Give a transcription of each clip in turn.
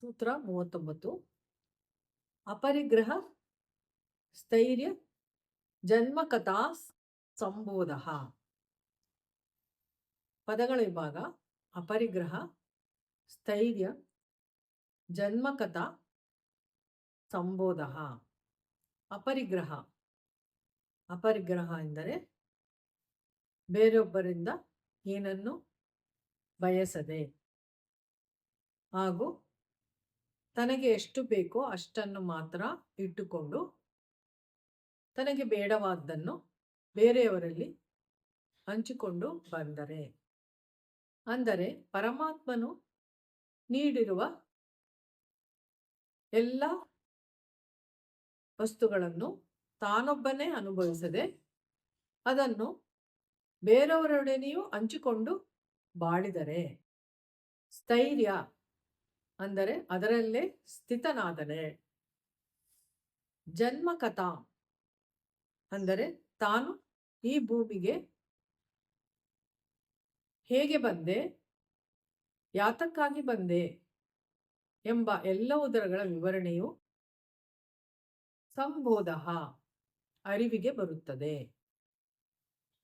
ಸೂತ್ರ 39. ಅಪರಿಗ್ರಹ ಸ್ಥೈರ್ಯ ಜನ್ಮಕಥಾ ಸಂಬೋಧ. ಪದಗಳ ವಿಭಾಗ: ಅಪರಿಗ್ರಹ, ಸ್ಥೈರ್ಯ, ಜನ್ಮಕಥಾ, ಸಂಬೋಧ. ಅಪರಿಗ್ರಹ ಅಪರಿಗ್ರಹ ಎಂದರೆ ಬೇರೊಬ್ಬರಿಂದ ಏನನ್ನು ಬಯಸದೆ ಹಾಗೂ ತನಗೆ ಎಷ್ಟು ಬೇಕೋ ಅಷ್ಟನ್ನು ಮಾತ್ರ ಇಟ್ಟುಕೊಂಡು ತನಗೆ ಬೇಡವಾದ್ದನ್ನು ಬೇರೆಯವರಲ್ಲಿ ಹಂಚಿಕೊಂಡು ಬಂದರೆ, ಅಂದರೆ ಪರಮಾತ್ಮನು ನೀಡಿರುವ ಎಲ್ಲ ವಸ್ತುಗಳನ್ನು ತಾನೊಬ್ಬನೇ ಅನುಭವಿಸದೆ ಅದನ್ನು ಬೇರೆಯವರೊಡನೆಯೂ ಹಂಚಿಕೊಂಡು ಬಾಳಿದರೆ. ಸ್ಥೈರ್ಯ ಅಂದರೆ ಅದರಲ್ಲೇ ಸ್ಥಿತನಾದರೆ. ಜನ್ಮಕಥಾ ಅಂದರೆ ತಾನು ಈ ಭೂಮಿಗೆ ಹೇಗೆ ಬಂದೆ, ಯಾತಕ್ಕಾಗಿ ಬಂದೆ ಎಂಬ ಎಲ್ಲವುದರ ವಿವರಣೆಯು ಸಂಬೋಧ ಅರಿವಿಗೆ ಬರುತ್ತದೆ.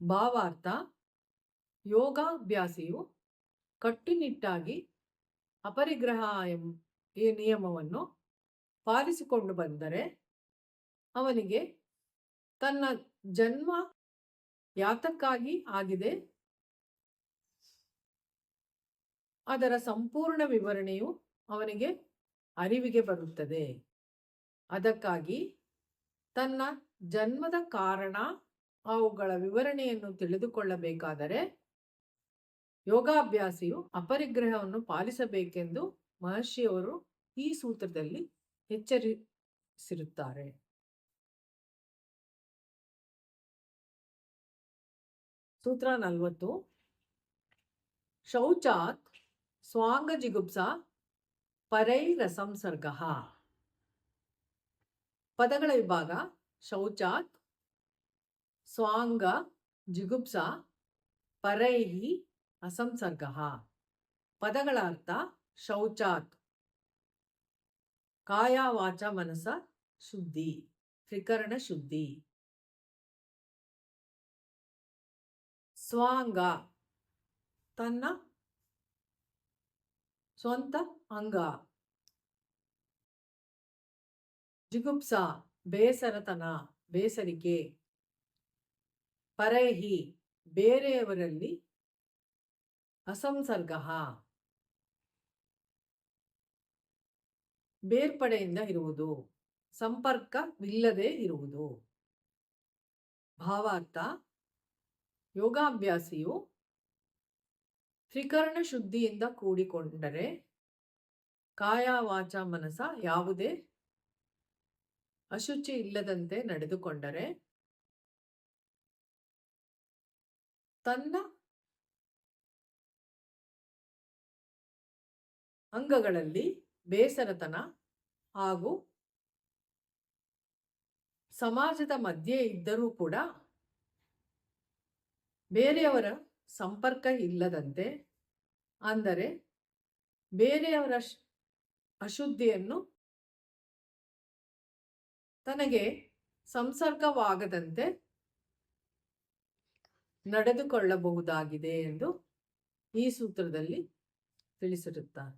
ಭಾವಾರ್ಥ: ಯೋಗಾಭ್ಯಾಸಿಯು ಕಟ್ಟುನಿಟ್ಟಾಗಿ ಅಪರಿಗ್ರಹ ಈ ನಿಯಮವನ್ನು ಪಾಲಿಸಿಕೊಂಡು ಬಂದರೆ ಅವನಿಗೆ ತನ್ನ ಜನ್ಮ ಯಾತಕ್ಕಾಗಿ ಆಗಿದೆ ಅದರ ಸಂಪೂರ್ಣ ವಿವರಣೆಯು ಅವನಿಗೆ ಅರಿವಿಗೆ ಬರುತ್ತದೆ. ಅದಕ್ಕಾಗಿ ತನ್ನ ಜನ್ಮದ ಕಾರಣ ಅವುಗಳ ವಿವರಣೆಯನ್ನು ತಿಳಿದುಕೊಳ್ಳಬೇಕಾದರೆ ಯೋಗಾಭ್ಯಾಸಿಯು ಅಪರಿಗ್ರಹವನ್ನು ಪಾಲಿಸಬೇಕೆಂದು ಮಹರ್ಷಿಯವರು ಈ ಸೂತ್ರದಲ್ಲಿ ಎಚ್ಚರಿಸಿರುತ್ತಾರೆ. ಸೂತ್ರ 40. ಶೌಚಾತ್ ಸ್ವಾಂಗ ಜಿಗುಪ್ಸಾ ಪರೈರಸಂಸರ್ಗ. ಪದಗಳ ವಿಭಾಗ: ಶೌಚಾತ್, ಸ್ವಾಂಗ, ಜಿಗುಪ್ಸಾ, ಪರೈಹಿ, ಅಸಂಸರ್ಗ. ಪದಗಳ ಅರ್ಥ: ಶೌಚಾತ್ ಕಾಯ ವಾಚ ಮನಸ ಶುದ್ಧಿ, ತ್ರಿಕರಣ ಶುದ್ಧಿ. ಸ್ವಾಂಗ ತನ್ನ ಸ್ವಂತ ಅಂಗ. ಜಿಗುಪ್ಸಾ ಬೇಸರತನ, ಬೇಸರಿಕೆ. ಪರೈಹಿ ಬೇರೆಯವರಲ್ಲಿ. ಅಸಂಸರ್ಗ ಬೇರ್ಪಡೆಯಿಂದ ಇರುವುದು, ಸಂಪರ್ಕವಿಲ್ಲದೆ ಇರುವುದು. ಭಾವಾರ್ಥ: ಯೋಗಾಭ್ಯಾಸಿಯು ತ್ರಿಕರಣ ಶುದ್ಧಿಯಿಂದ ಕೂಡಿಕೊಂಡರೆ, ಕಾಯ ವಾಚ ಮನಸ ಯಾವುದೇ ಅಶುಚಿ ಇಲ್ಲದಂತೆ ನಡೆದುಕೊಂಡರೆ, ತನ್ನ ಅಂಗಗಳಲ್ಲಿ ಬೇಸರತನ ಹಾಗೂ ಸಮಾಜದ ಮಧ್ಯೆ ಇದ್ದರೂ ಕೂಡ ಬೇರೆಯವರ ಸಂಪರ್ಕ ಇಲ್ಲದಂತೆ, ಅಂದರೆ ಬೇರೆಯವರ ಅಶುದ್ಧಿಯನ್ನು ತನಗೆ ಸಂಸರ್ಗವಾಗದಂತೆ ನಡೆದುಕೊಳ್ಳಬಹುದಾಗಿದೆ ಎಂದು ಈ ಸೂತ್ರದಲ್ಲಿ ತಿಳಿಸಿರುತ್ತಾರೆ.